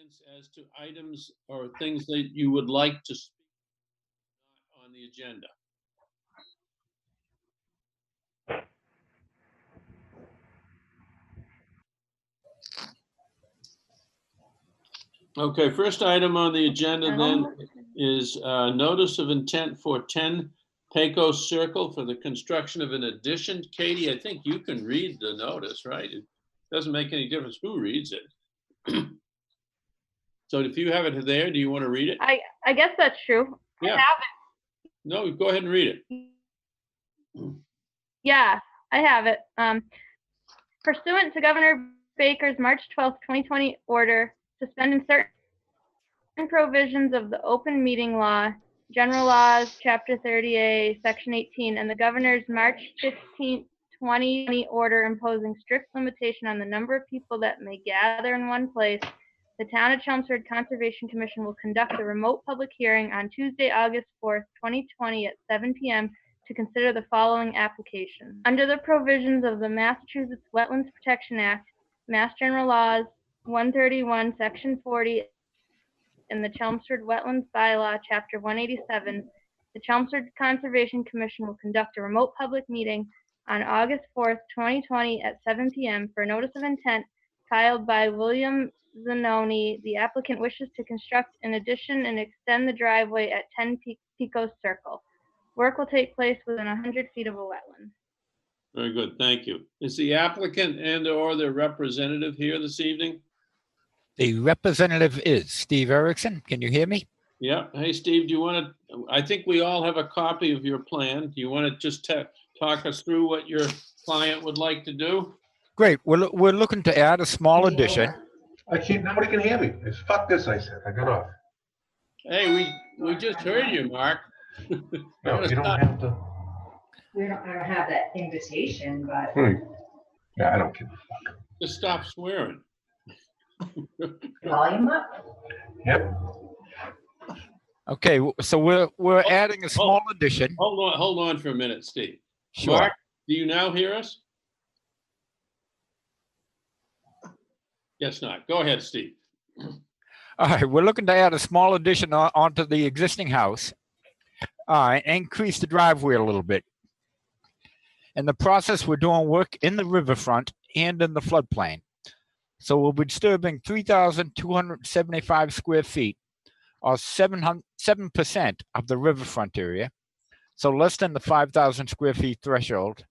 comments as to items or things that you would like to speak on the agenda? Okay, first item on the agenda then is notice of intent for 10 Pecos Circle for the construction of an addition. Katie, I think you can read the notice, right? It doesn't make any difference who reads it. So if you have it there, do you want to read it? I guess that's true. Yeah. I have it. No, go ahead and read it. Yeah, I have it. Pursuant to Governor Baker's March 12th, 2020 order suspending certain provisions of the open meeting law, general laws, chapter 30A, section 18, and the governor's March 15th, 2020 order imposing strict limitation on the number of people that may gather in one place, the Town of Chelmsford Conservation Commission will conduct a remote public hearing on Tuesday, August 4th, 2020 at 7 p.m. to consider the following application. Under the provisions of the Massachusetts Wetlands Protection Act, Mass General Laws 131, Section 40, and the Chelmsford Wetlands Bylaw, Chapter 187, the Chelmsford Conservation Commission will conduct a remote public meeting on August 4th, 2020 at 7 p.m. for a notice of intent filed by William Zanoni. The applicant wishes to construct an addition and extend the driveway at 10 Pecos Circle. Work will take place within 100 feet of a wetland. Very good, thank you. Is the applicant and/or their representative here this evening? The representative is Steve Erickson. Can you hear me? Yeah. Hey, Steve, do you want to, I think we all have a copy of your plan. Do you want to just talk us through what your client would like to do? Great. We're looking to add a small addition. I can't, nobody can hear me. It's fuck this, I said. I got off. Hey, we just heard you, Mark. No, you don't have to. I don't have that invitation, but. Yeah, I don't give a fuck. Just stop swearing. Volume up? Yep. Okay, so we're adding a small addition. Hold on for a minute, Steve. Sure. Mark, do you now hear us? Guess not. Go ahead, Steve. All right, we're looking to add a small addition onto the existing house. Increase the driveway a little bit. In the process, we're doing work in the riverfront and in the floodplain. So we'll be disturbing 3,275 square feet, or 7% of the riverfront area. So less than the 5,000 square feet threshold.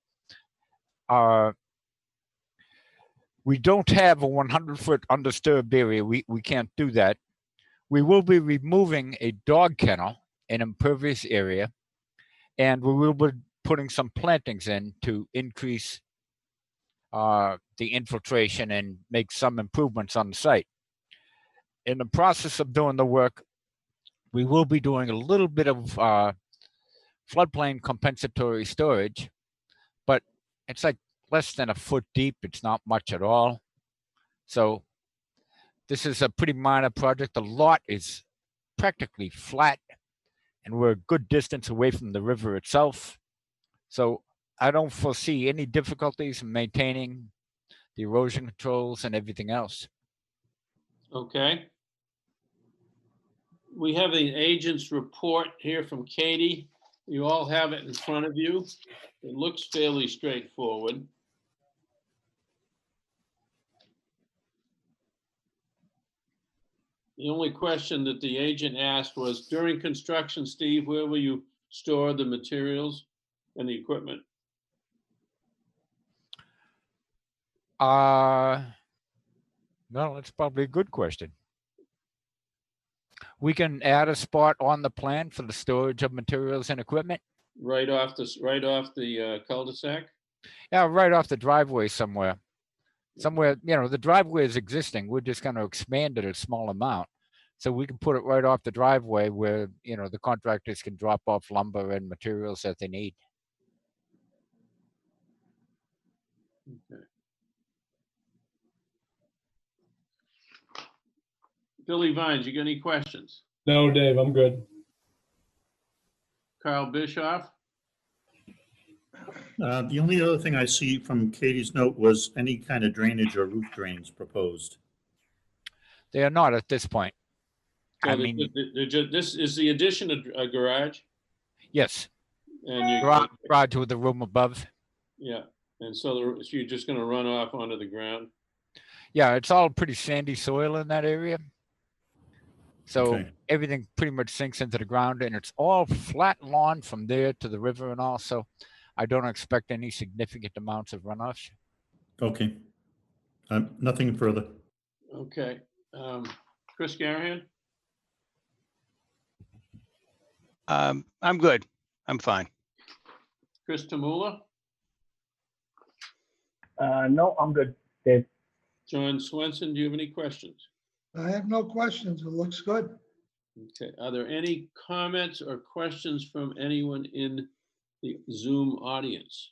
We don't have a 100-foot undisturbed area. We can't do that. We will be removing a dog kennel, an impervious area, and we will be putting some plantings in to increase the infiltration and make some improvements on the site. In the process of doing the work, we will be doing a little bit of floodplain compensatory storage, but it's like less than a foot deep. It's not much at all. So this is a pretty minor project. The lot is practically flat and we're a good distance away from the river itself. So I don't foresee any difficulties in maintaining the erosion controls and everything else. Okay. We have the agent's report here from Katie. You all have it in front of you. It looks fairly straightforward. The only question that the agent asked was, during construction, Steve, where will you store the materials and the equipment? No, that's probably a good question. We can add a spot on the plan for the storage of materials and equipment. Right off the cul-de-sac? Yeah, right off the driveway somewhere. Somewhere, you know, the driveway is existing. We're just going to expand it a small amount. So we can put it right off the driveway where, you know, the contractors can drop off lumber and materials that they need. Okay. Billy Vines, you got any questions? No, Dave, I'm good. Carl Bischoff? The only other thing I see from Katie's note was any kind of drainage or roof drains proposed. They are not at this point. So I they- mean, this is the addition of a garage, yes, and you, garage with the room above. yeah, and so you're just gonna run off onto the ground? Yeah, it's all pretty sandy soil in that area. So Okay. everything pretty much sinks into the ground, and it's all flat lawn from there to the river and all. So I don't expect any significant amounts of runoff. Okay. Nothing further. Okay, Chris Garahan? I'm good. I'm fine. Chris Tamula? No, I'm good, Dave. John Swenson, do you have any questions? I have no questions. It looks good. Okay, are there any comments or questions from anyone in the Zoom audience?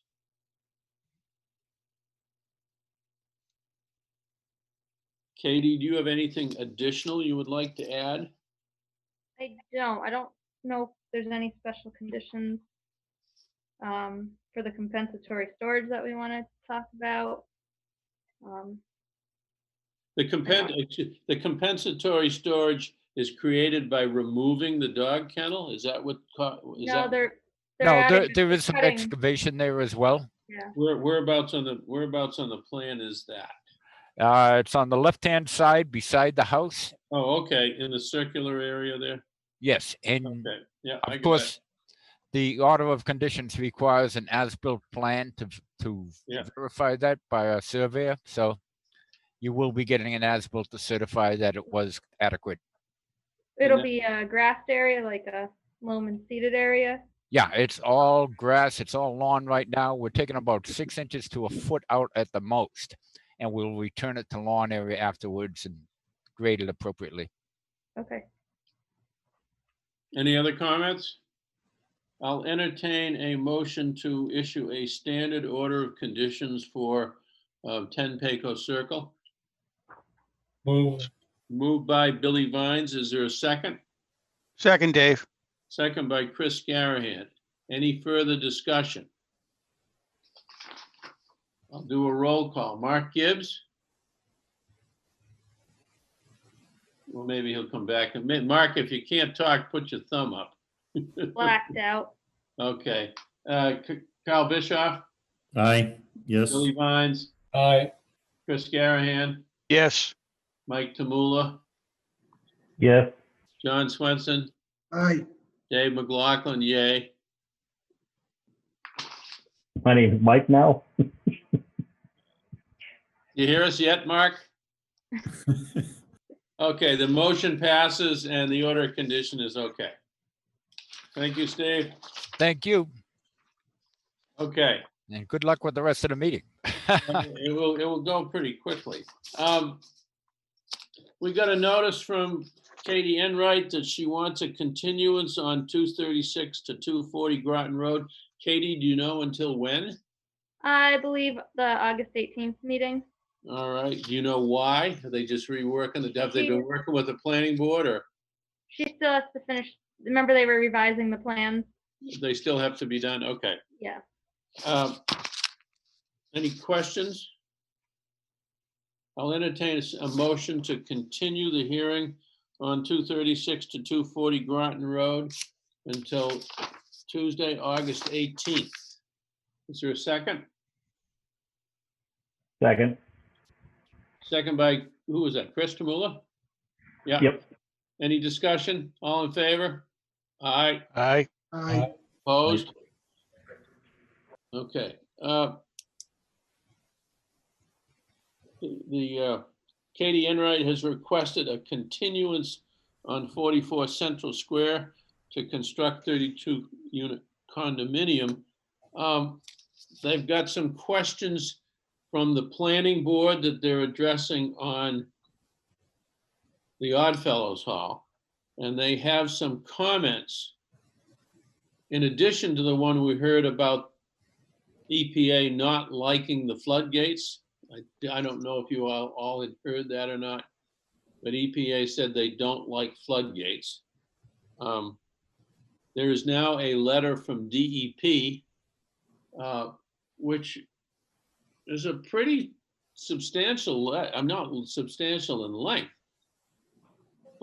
Katie, do you have anything additional you would like to add? I don't know if there's any special conditions for the compensatory storage that we want to talk about. The compensatory storage is created by removing the dog kennel? Is that what? No, they're No, adding- there is some cutting- excavation there as well. Yeah, Whereabouts on the plan is that? It's on the left-hand side beside the house. Oh, okay, in the circular area there? Yes, and Okay, yeah. I got of it. course, the order of conditions requires an as-built plan to Yeah. verify that by a surveyor. So you will be getting an as-built to certify that it was adequate. it'll then- be a grassed area, like a loam and seeded area. Yeah, it's all grass. It's all lawn right now. We're taking about 6 inches to a foot out at the most, and we'll return it to lawn area afterwards and grade it appropriately. Okay. Any other comments? I'll entertain a motion to issue a standard order of conditions for 10 Pecos Circle. Move. Moved by Billy Vines. Is there a second? Second, Dave. Second by Chris Garahan. Any further discussion? I'll do a roll call. Mark Gibbs? Well, maybe he'll come back. Mark, if you can't talk, put your thumb up. Blacked out. Okay. Kyle Bischoff? Aye. Yes. Billy Vines? Aye. Chris Garahan? Yes. Mike Tamula? Yes. John Swenson? Aye. Dave McLaughlin, yay. My name's Mike now. You hear us yet, Mark? Okay, the motion passes and the order of condition is okay. Thank you, Steve. Thank you, Okay, and good luck with the rest of the meeting. it will go pretty quickly. We got a notice from Katie Enright that she wants a continuance on 236 to 240 Groton Road. Katie, do you know until when? I believe the August 18th meeting. All right, do you know why? Are they just reworking have they been working with the planning board, or She still has to finish. Remember, they were revising the plans. they still have to be done? Okay. Yeah. Any questions? I'll entertain a motion to continue the hearing on 236 to 240 Groton Road until Tuesday, August 18th. Is there a second? Second. Second by, who was that? Chris Tamula? Yeah. Yep. Any discussion? All in favor? Aye. Aye. Aye. Opposed? Okay. Katie Enright has requested a continuance on 44 Central Square to construct 32-unit condominium. They've got some questions from the planning board that they're addressing on the Oddfellows Hall, and they have some comments in addition to the one we heard about EPA not liking the floodgates. I don't know if you all had heard that or not, but EPA said they don't like floodgates. There is now a letter from DEP, which is a pretty substantial, I'm not substantial in length,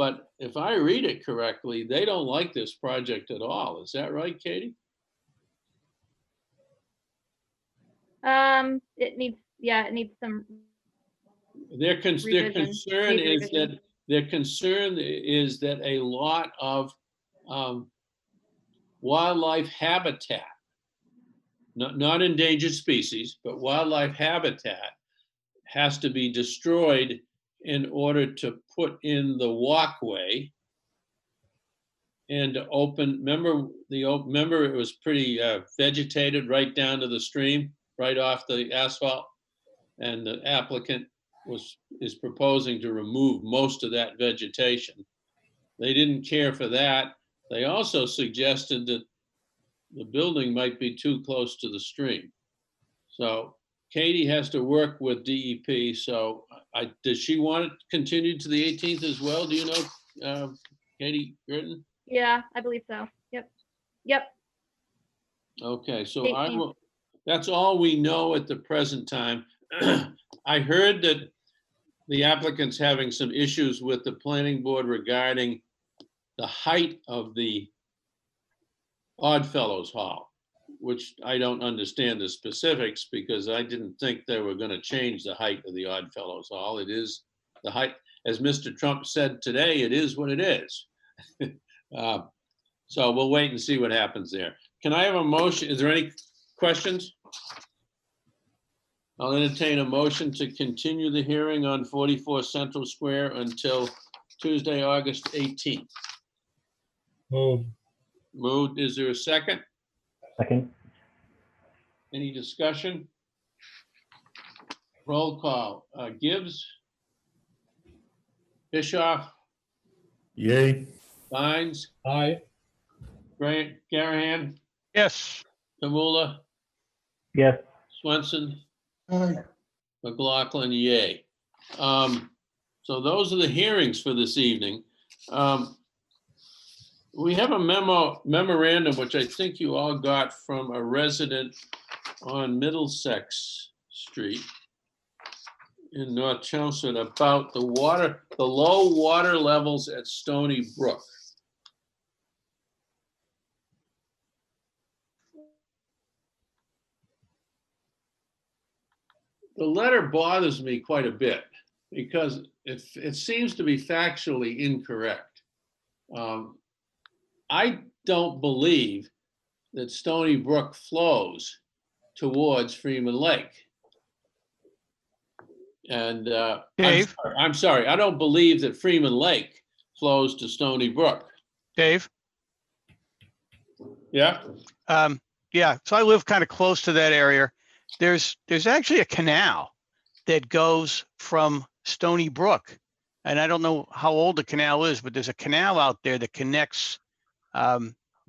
But if I read it correctly, they don't like this project at all. Is that right, Katie? It needs some Their revision. concern Needs is revision. that a lot of wildlife habitat, not endangered species, but wildlife habitat has to be destroyed in order to put in the walkway and to open. Remember it was pretty vegetated right down to the stream, right off the asphalt, and the applicant is proposing to remove most of that vegetation. They didn't care for that. They also suggested that the building might be too close to the stream. So Katie has to work with DEP. So does she want it continued to the 18th as well? Do you know, Katie Gritton? Yeah, I believe so. Yep. Okay, so 18th. that's all we know at the present time. I heard that the applicant's having some issues with the planning board regarding the height of the Oddfellows Hall, which I don't understand the specifics because I didn't think they were going to change the height of the Oddfellows Hall. It is the height, as Mr. Trump said today, it is what it is. So we'll wait and see what happens there. Can I have a motion? Is there any questions? I'll entertain a motion to continue the hearing on 44 Central Square until Tuesday, August 18th. Moved. Is there a second? Second. Any discussion? Roll call. Gibbs? Bischoff? Yay. Vines? Aye. Grant? Garahan? Yes. Tamula? Yes. Swenson? Aye. McLaughlin, yay. So those are the hearings for this evening. We have a memorandum, which I think you all got from a resident on Middlesex Street in North Chelmsford about the low water levels at Stony Brook. The letter bothers me quite a bit because it seems to be factually incorrect. I don't believe that Stony Brook flows towards Freeman Lake. And Dave? I'm sorry, I don't believe that Freeman Lake flows to Stony Brook. Dave? Yeah? Yeah, so I live kind of close to that area. There's actually a canal that goes from Stony Brook. And I don't know how old the canal is, but there's a canal out there that connects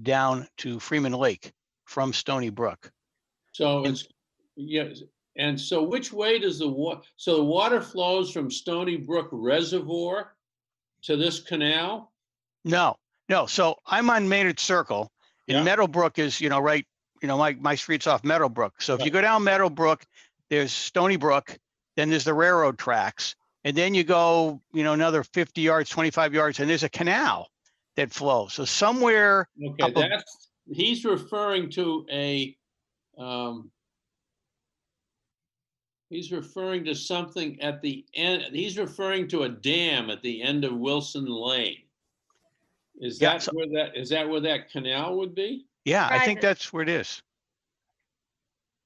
down to Freeman Lake from Stony Brook. So it's, yeah. And so which way does the water, so the water flows from Stony Brook Reservoir to this canal? No. So I'm on Maynard Circle and Yeah. Meadowbrook is, right, my street's off Meadowbrook. So if you go down Meadowbrook, there's Stony Brook, then there's the railroad tracks. And then you go, another 50 yards, 25 yards, and there's a canal that flows. So somewhere. Okay, he's referring to he's referring to something at the end. He's referring to a dam at the end of Wilson Lane. Is that where that canal would be? Yeah, I think Private. that's where it is.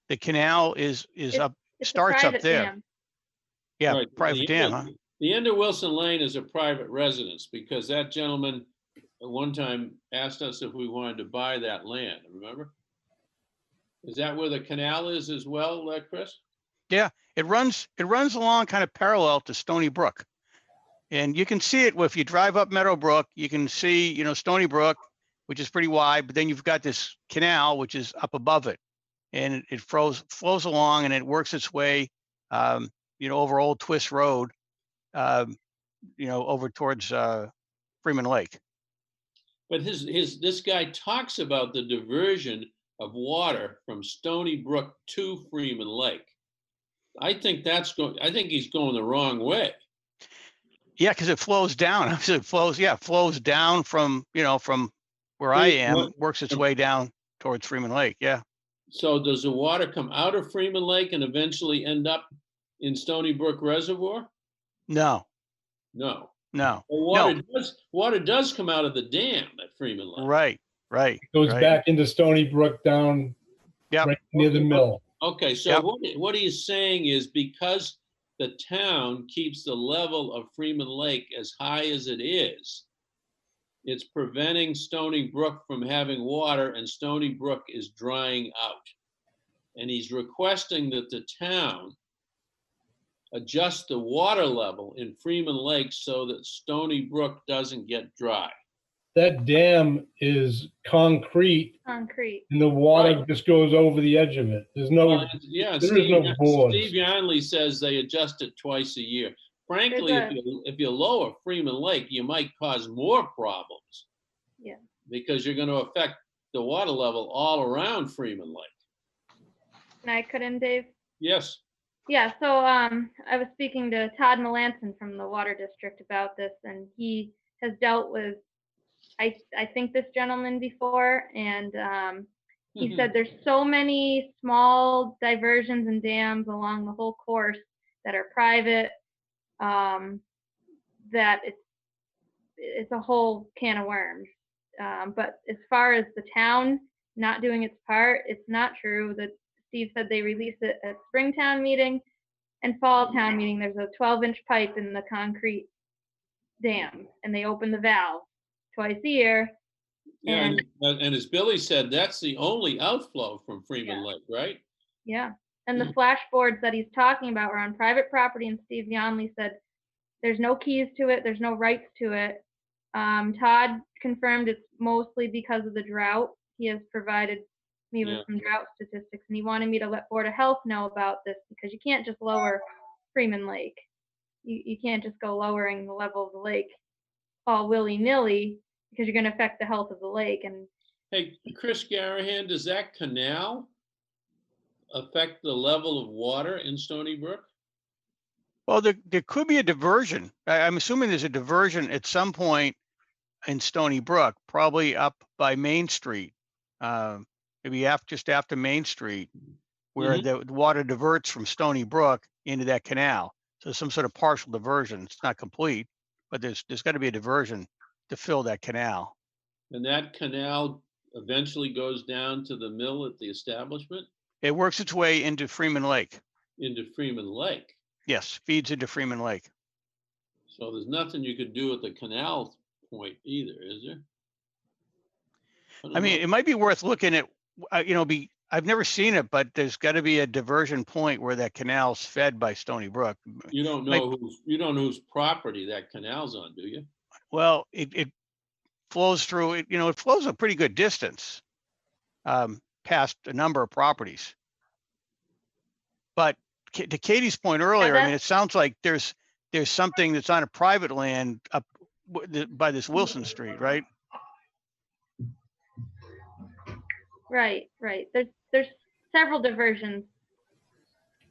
The canal is up, It's a starts up private there. dam. Yeah, Right, private dam, huh? The end of Wilson Lane is a private residence because that gentleman at one time asked us if we wanted to buy that land, remember? Is that where the canal is as well, Chris? Yeah, it runs along kind of parallel to Stony Brook. And you can see it if you drive up Meadowbrook, you can see, Stony Brook, which is pretty wide, but then you've got this canal, which is up above it. And it flows along and it works its way, over Old Twist Road, over towards Freeman Lake. But this guy talks about the diversion of water from Stony Brook to Freeman Lake. I think he's going the wrong way. Yeah, because it flows down. Actually, it flows, yeah, it flows down from, from where I Steve, am, what- works its way down towards Freeman Lake. Yeah. So does the water come out of Freeman Lake and eventually end up in Stony Brook Reservoir? No, No. no, Well, no. water does come out of the dam at Freeman Lake. Right, right. Goes right. back into Stony Brook down Yep. right near the mill. Okay, so Yep. what he's saying is because the town keeps the level of Freeman Lake as high as it is, it's preventing Stony Brook from having water, and Stony Brook is drying out. And he's requesting that the town adjust the water level in Freeman Lake so that Stony Brook doesn't get dry. That dam is concrete Concrete. and the water Right. just goes over the edge of it. There's no, Yeah, there is no boards. Steve Yonley says they adjust it twice a year. Frankly, if you lower Freeman Lake, you might cause more problems. Yeah. Because you're going to affect the water level all around Freeman Lake. Can I cut in, Dave? Yes. Yeah, so I was speaking to Todd Melanson from the Water District about this, and he has dealt with, I think, this gentleman before, and he said there's so many small diversions and dams along the whole course that are private, that it's a whole can of worms. But as far as the town not doing its part, it's not true. That Steve said they release it at Springtown meeting and Fall Town meeting. There's a 12-inch pipe in the concrete dam, and they open the valve twice a year. Yeah, and as Billy said, that's the only outflow from Freeman Lake, right? Yeah, and the flash boards that he's talking about are on private property, and Steve Yonley said there's no keys to it, there's no rights to it. Todd confirmed it's mostly because of the drought. He has provided me with some drought statistics, and he wanted me to let Board of Health know about this because you can't just lower Freeman Lake. You can't just go lowering the level of the lake all willy-nilly because you're going to affect the health of the lake. And hey, Chris Garahan, does that canal affect the level of water in Stony Brook? Well, there could be a diversion. I'm assuming there's a diversion at some point in Stony Brook, probably up by Main Street, maybe just after Main Street, where the water diverts from Stony Brook into that canal. So some sort of partial diversion. It's not complete, but there's got to be a diversion to fill that canal. And that canal eventually goes down to the mill at the establishment? It works its way into Freeman Lake. Into Freeman Lake? Yes, feeds into Freeman Lake. So there's nothing you could do at the canal point either, is there? I mean, it might be worth looking at, I've never seen it, but there's got to be a diversion point where that canal's fed by Stony Brook. You don't know whose property that canal's on, do you? Well, it flows through it. It flows a pretty good distance past a number of properties. But to Katie's point earlier, I mean, it sounds like there's something that's on a private land up by this Wilson Street, right? Right. There's several diversions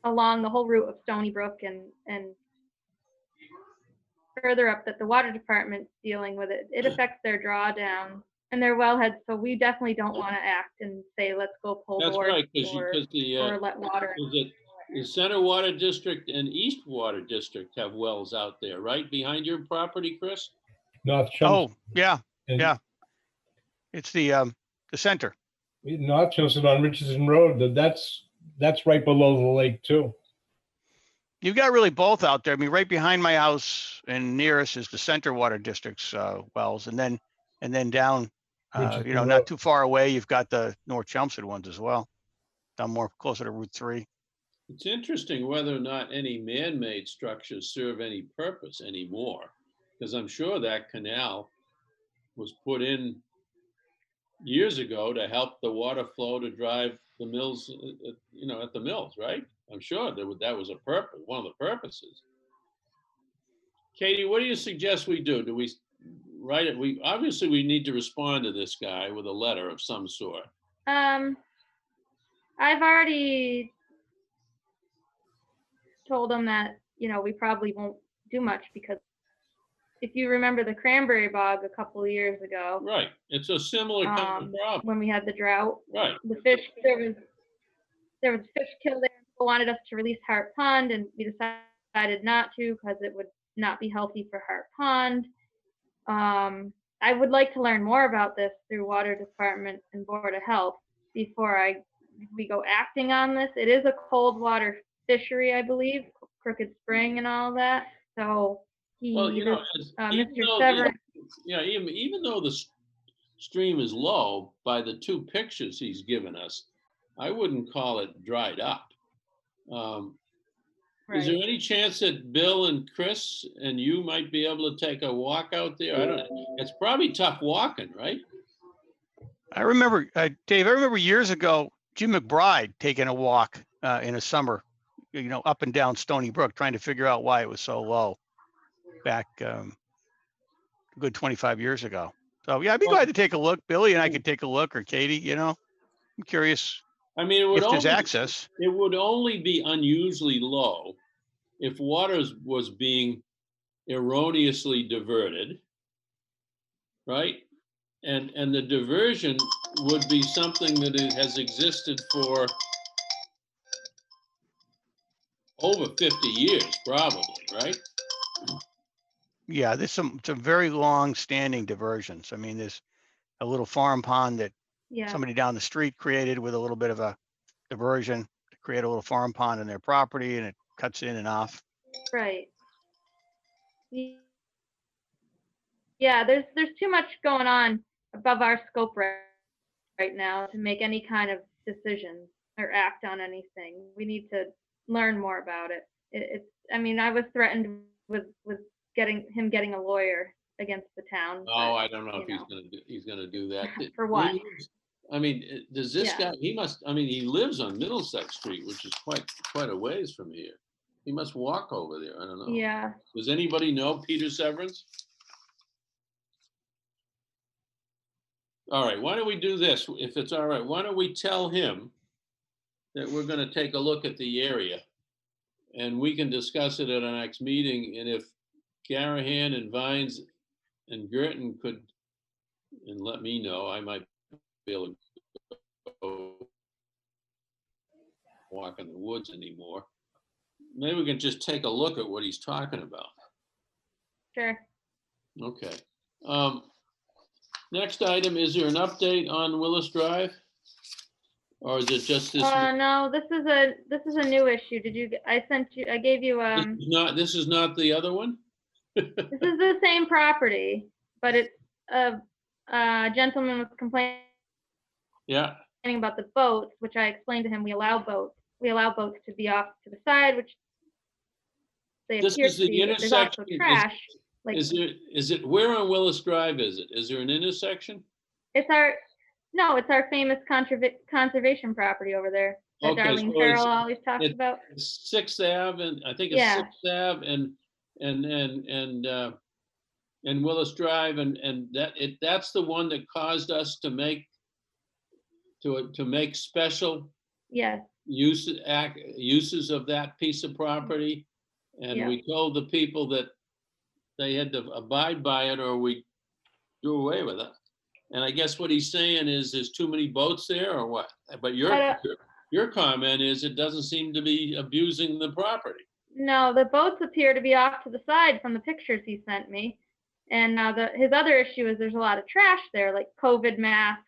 along the whole route of Stony Brook and further up that the water department's dealing with it. It affects their drawdown and their wellheads, so we definitely don't want to act and say let's go pull That's boards right, because or let water. The Center Water District and East Water District have wells out there, right behind your property, Chris? North Chelmsford. Oh, yeah, yeah. It's the center. North Chelmsford on Richardson Road. That's right below the lake too. You've got really both out there. I mean, right behind my house and nearest is the Center Water District's wells, and then down, not too far away, you've got the North Chelmsford ones as well, down more closer to Route 3. It's interesting whether or not any man-made structures serve any purpose anymore, because I'm sure that canal was put in years ago to help the water flow to drive the mills, at the mills, right? I'm sure that was a purpose, one of the purposes. Katie, what do you suggest we do? Do we write it? We need to respond to this guy with a letter of some sort. I've already told him that we probably won't do much because if you remember the cranberry bog a couple of years ago, Right. It's a similar kind of problem. when we had the drought, Right. the fish, there was fish kill there. People wanted us to release Hart Pond, and we decided not to because it would not be healthy for Hart Pond. I would like to learn more about this through Water Department and Board of Health before we go acting on this. It is a cold water fishery, I believe, Crooked Spring and all that. So Well, you know, even Mr. though Severance, even though the stream is low, by the two pictures he's given us, I wouldn't call it dried up. Is there right. any chance that Bill and Chris and you might be able to take a walk out there? I don't know. It's probably tough walking, right? I remember, Dave, I remember years ago, Jim McBride taking a walk in a summer, up and down Stony Brook, trying to figure out why it was so low back a good 25 years ago. So yeah, I'd be glad to take a look. Billy and I could take a look, or Katie, I'm curious I mean, it would if there's only, access. it would only be unusually low if water was being erroneously diverted, right? And the diversion would be something that has existed for over 50 years, probably, right? Yeah, there's some very long standing diversions. I mean, there's a little farm pond that Yeah. somebody down the street created with a little bit of a diversion to create a little farm pond in their property, and it cuts in and off. Right. Yeah, there's too much going on above our scope right now to make any kind of decision or act on anything. We need to learn more about it. I mean, I was threatened with getting a lawyer against the town. Oh, I don't know if he's gonna do that. For what? I mean, does this Yeah. guy, he lives on Middlesex Street, which is quite a ways from here. He must walk over there. I don't know. Yeah. Does anybody know Peter Severance? All right, why don't we do this? If it's all right, why don't we tell him that we're gonna take a look at the area and we can discuss it at our next meeting. And if Garahan and Vines and Girton could, and let me know, I might be able to go walk in the woods anymore. Maybe we can just take a look at what he's talking about. Sure. Okay. Next item, is there an update on Willis Drive? Or is it just this? No, this is a new issue. I gave you, This is not the other one? this is the same property, but it's a gentleman was complaining Yeah, about the boats, which I explained to him, we allow boats to be off to the side, which they this appear is to the be, but there's also intersection. trash. Like, Is it, where on Willis Drive is it? Is there an intersection? it's our famous conservation property over there that Okay, Darlene so Farrell always talks it's- about. Sixth Ave, and I think it's Yeah. Sixth Ave and Willis Drive, and that's the one that caused us to make special Yes, uses of that piece of property. And Yeah. we told the people that they had to abide by it or we do away with it. And I guess what he's saying is there's too many boats there or what? But your comment is it doesn't seem to be abusing the property. no, the boats appear to be off to the side from the pictures he sent me. And his other issue is there's a lot of trash there, like COVID masks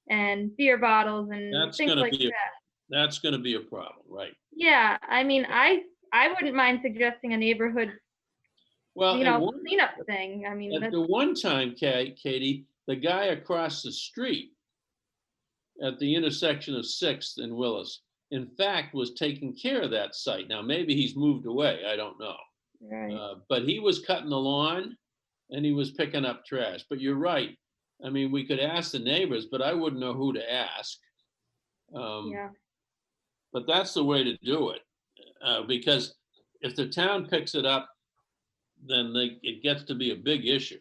and beer bottles and That's things gonna like be that. That's going to be a problem, right? Yeah, I mean, I wouldn't mind suggesting a neighborhood, Well, cleanup thing. I mean, at the one time, Katie, the guy across the street at the intersection of 6th and Willis, in fact, was taking care of that site. Now, maybe he's moved away. I don't know. right. But he was cutting the lawn and he was picking up trash. But you're right. I mean, we could ask the neighbors, but I wouldn't know who to ask. Yeah. But that's the way to do it. Because if the town picks it up, then it gets to be a big issue.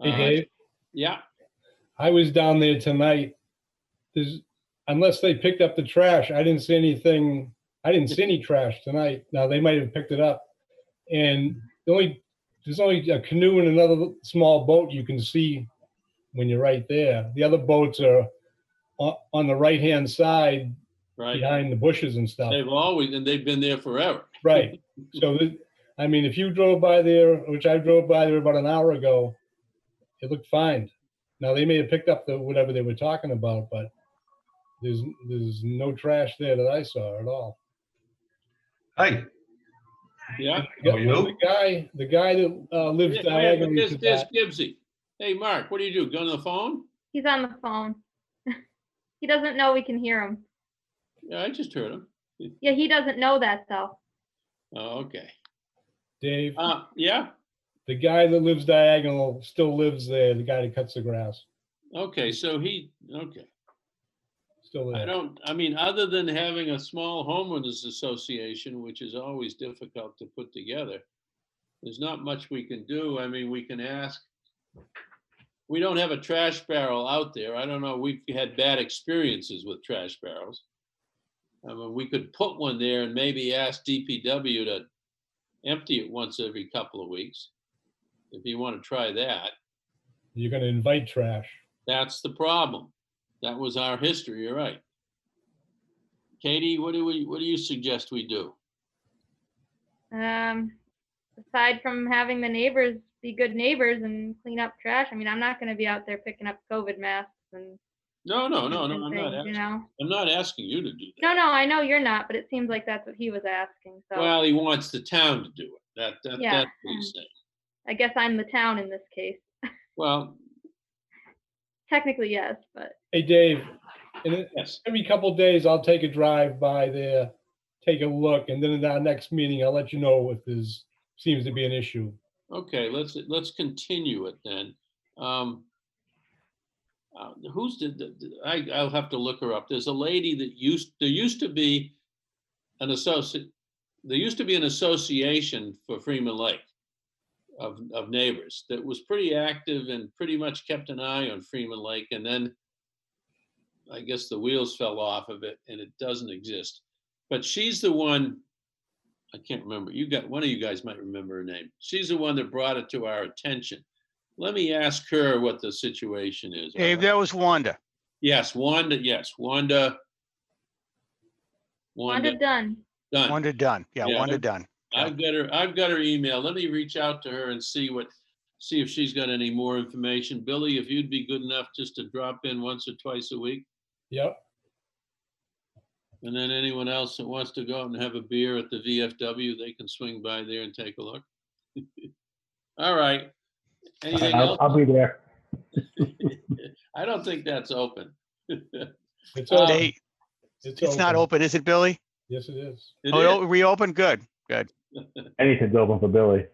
Hey, Dave, Yeah. I was down there tonight. Unless they picked up the trash, I didn't see anything. I didn't see any trash tonight. Now, they might have picked it up. And the only there's only a canoe and another small boat you can see when you're right there. The other boats are on the right-hand side Right. behind the bushes and stuff. They've been there forever. Right. So, I mean, if you drove by there, which I drove by there about an hour ago, it looked fine. Now, they may have picked up whatever they were talking about, but there's no trash there that I saw at all. Hi, Yeah. how are you? The guy that lives diagonally to There's that. Gibbsy. Hey, Mark, what do you do? Go on the phone? He's on the phone. He doesn't know we can hear him. Yeah, I just heard him. Yeah, he doesn't know that though. Oh, okay. Dave, Yeah. the guy that lives diagonal still lives there. The guy that cuts the grass Okay. So okay. still there. I mean, other than having a small homeowners association, which is always difficult to put together, there's not much we can do. I mean, we can ask. We don't have a trash barrel out there. I don't know. We've had bad experiences with trash barrels. I mean, we could put one there and maybe ask DPW to empty it once every couple of weeks. If you want to try that. You're going to invite trash. That's the problem. That was our history. You're right. Katie, what do you suggest we do? Aside from having the neighbors be good neighbors and clean up trash, I mean, I'm not going to be out there picking up COVID masks and No. I'm things, not asking. you know. I'm not asking you to do that. No, I know you're not, but it seems like that's what he was asking. So Well, he wants the town to do it. Yeah, That's what he's saying. I guess I'm the town in this case. Well, Technically, yes, but Hey, Dave, yes. every couple of days I'll take a drive by there, take a look, and then in our next meeting, I'll let you know if there's seems to be an issue. Okay, let's continue it then. I'll have to look her up. There's a lady that there used to be an association for Freeman Lake of neighbors that was pretty active and pretty much kept an eye on Freeman Lake. And then I guess the wheels fell off of it and it doesn't exist. But she's the one, I can't remember. One of you guys might remember her name. She's the one that brought it to our attention. Let me ask her what the situation is. Dave, that was Wanda. Yes, Wanda. Yes, Wanda. Wanda Dunn. Wanda Dunn. Yeah, Wanda Dunn. Yeah. I've got her email. Let me reach out to her and see if she's got any more information. Billy, if you'd be good enough just to drop in once or twice a week. Yep. And then anyone else that wants to go out and have a beer at the VFW, they can swing by there and take a look. All right. Anything else? I'll be there. I don't think that's open. It's open. Hey, it's not open, is it, Billy? Yes, it is. Oh, reopen? Good. Anything's open for Billy.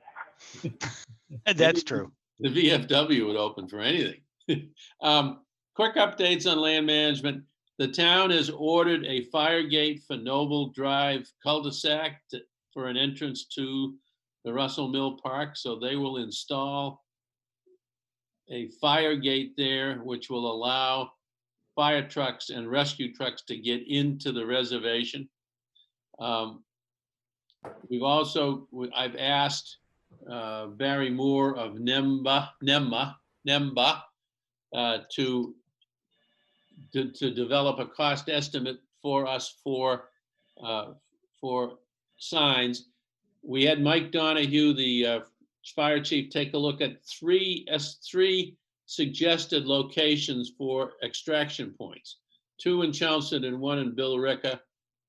That's true. The VFW would open for anything. Quick updates on land management. The town has ordered a fire gate for Noble Drive cul-de-sac for an entrance to the Russell Mill Park. So they will install a fire gate there, which will allow fire trucks and rescue trucks to get into the reservation. I've asked Barry Moore of NEMBA to develop a cost estimate for us for signs. We had Mike Donahue, the fire chief, take a look at three suggested locations for extraction points, 2 in Chelmsford and 1 in Billerica.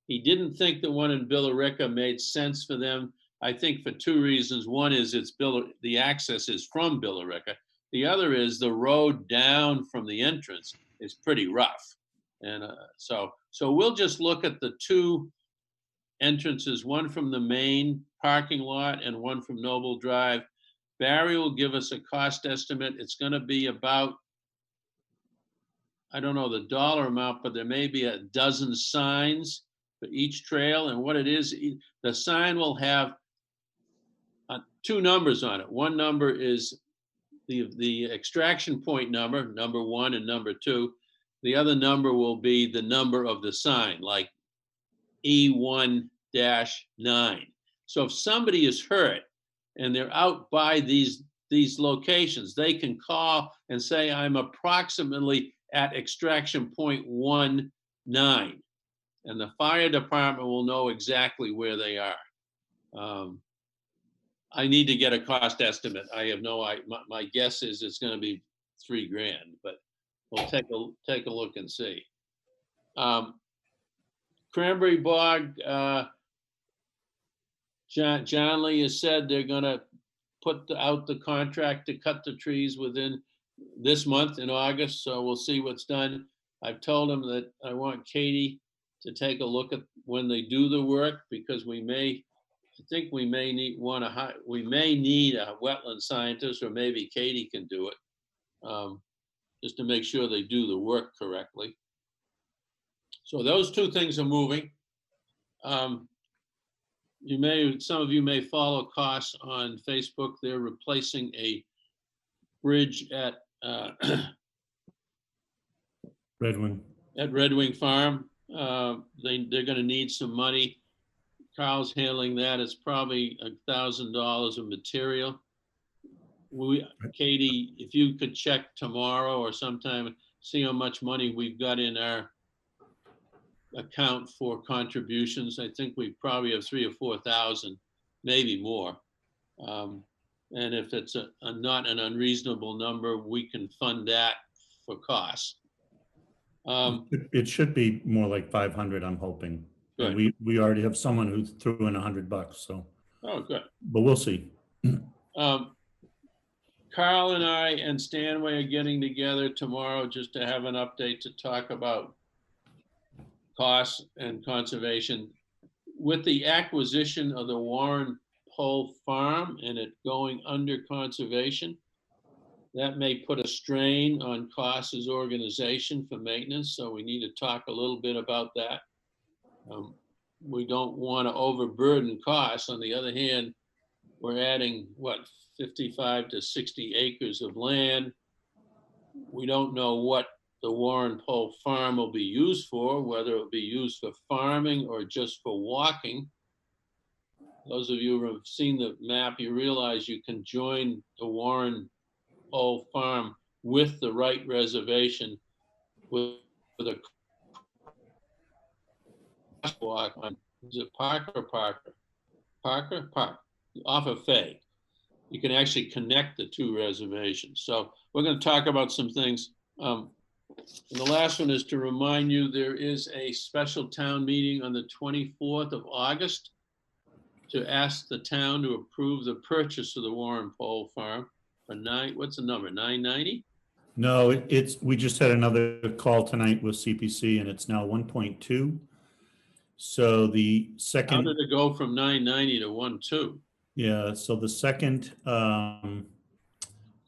He didn't think the one in Billerica made sense for them. I think for 2 reasons. One is the access is from Billerica. The other is the road down from the entrance is pretty rough. And so we'll just look at the 2 entrances, one from the main parking lot and one from Noble Drive. Barry will give us a cost estimate. It's going to be about, I don't know the dollar amount, but there may be a dozen signs for each trail. And what it is, the sign will have 2 numbers on it. One number is the extraction point number 1 and number 2. The other number will be the number of the sign, like E1-9. So if somebody is hurt and they're out by these locations. They can call and say, I'm approximately at extraction point 19, and the fire department will know exactly where they are. I need to get a cost estimate. I have no, my guess is it's going to be $3,000, but we'll take a look and see. Cranberry Bog, John Lee has said they're going to put out the contract to cut the trees within this month in August, so we'll see what's done. I've told him that I want Katie to take a look at when they do the work, because I think we may need a wetland scientist, or maybe Katie can do it, just to make sure they do the work correctly. So those two things are moving. Some of you may follow costs on Facebook. They're replacing a bridge at Red Wing. At Red Wing Farm. They're going to need some money. Carl's handling that. It's probably $1,000 of material. Katie, if you could check tomorrow or sometime, see how much money we've got in our account for contributions. I think we probably have 3,000 or 4,000, maybe more. And if it's not an unreasonable number, we can fund that for costs. It should be more like 500, I'm hoping. And Good. we already have someone who threw in $100, so. Oh, good. But we'll see. Carl and I and Stanway are getting together tomorrow just to have an update to talk about costs and conservation. With the acquisition of the Warren Pole Farm and it going under conservation, that may put a strain on Coss's organization for maintenance, so we need to talk a little bit about that. We don't want to overburden Coss. On the other hand, we're adding, 55 to 60 acres of land. We don't know what the Warren Pole Farm will be used for, whether it will be used for farming or just for walking. Those of you who have seen the map, you realize you can join the Warren Pole Farm with the right reservation with a crosswalk on, is it Parker? Off of Fay. You can actually connect the two reservations. So we're going to talk about some things. And the last one is to remind you, there is a special town meeting on the 24th of August to ask the town to approve the purchase of the Warren Pole Farm for what's the number, 990? No, we just had another call tonight with CPC and it's now 1.2. So the second. How did it go from 990 to 1.2? Yeah, so the second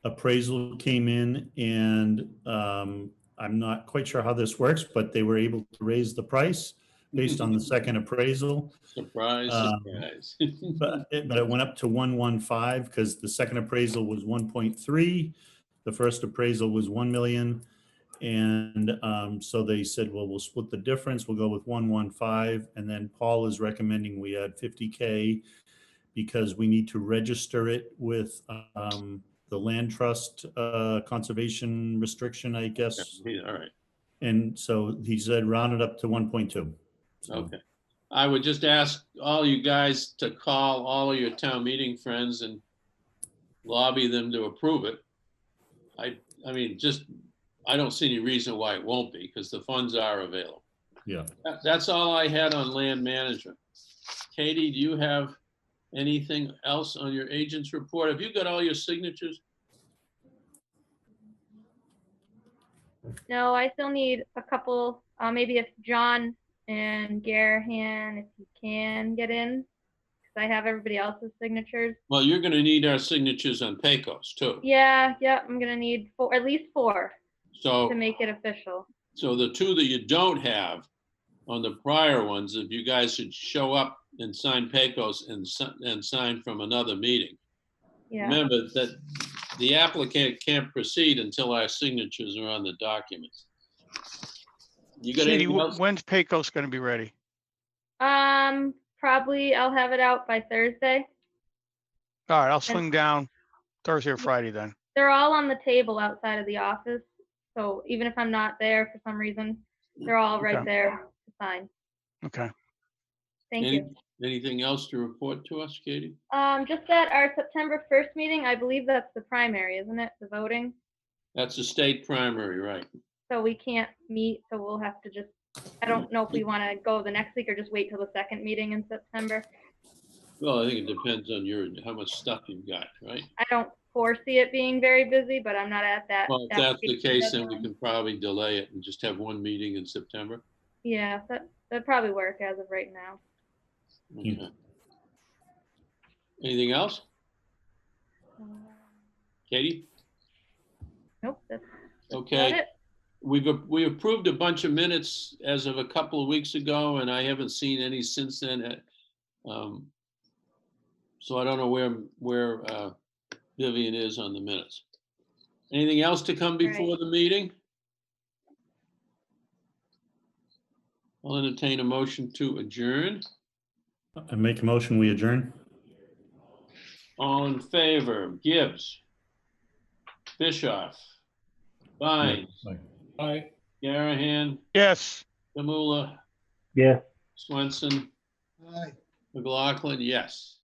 appraisal came in and I'm not quite sure how this works, but they were able to raise the price based on the second appraisal. Surprise, surprise. But it went up to 115 because the second appraisal was 1.3. The first appraisal was 1 million. And so they said, well, we'll split the difference. We'll go with 115. And then Paul is recommending we add 50K because we need to register it with the land trust conservation restriction, I guess. Yeah, all right. And so he said, round it up to 1.2. So. Okay. I would just ask all you guys to call all of your town meeting friends and lobby them to approve it. I mean, I don't see any reason why it won't be, because the funds are available. Yeah. That's all I had on land management. Katie, do you have anything else on your agent's report? Have you got all your signatures? No, I still need a couple, maybe if John and Garahan, if you can get in, because I have everybody else's signatures. Well, you're going to need our signatures on Pecos too. Yeah, I'm going to need at least four So to make it official. So the two that you don't have on the prior ones, if you guys should show up and sign Pecos and sign from another meeting. Yeah. Remember that the applicant can't proceed until our signatures are on the documents. You got anything else? When's Pecos going to be ready? Probably I'll have it out by Thursday. All right, I'll swing down Thursday or Friday then. They're all on the table outside of the office. So even if I'm not there for some reason, they're all right Okay. there to sign. Okay. Thank Any- you. Anything else to report to us, Katie? Just that our September 1st meeting, I believe that's the primary, isn't it? The voting. That's a state primary, right? So we can't meet, so we'll have to just, I don't know if we want to go the next week or just wait till the second meeting in September. Well, I think it depends on how much stuff you've got, right? I don't foresee it being very busy, but I'm not at that. Well, if that's the application case, then we deadline. can probably delay it and just have one meeting in September. Yeah, that'd probably work as of right now. Okay. Anything else? Katie? Nope, that's about Okay. it. We approved a bunch of minutes as of a couple of weeks ago, and I haven't seen any since then. So I don't know where Vivian is on the minutes. Anything else to come before the meeting? I'll entertain a motion to adjourn. I make a motion, we adjourn. All in favor, Gibbs, Bischoff, Vines, Aye. Garahan, Yes. Damula, Yeah. Swenson, Aye. McLaughlin, yes.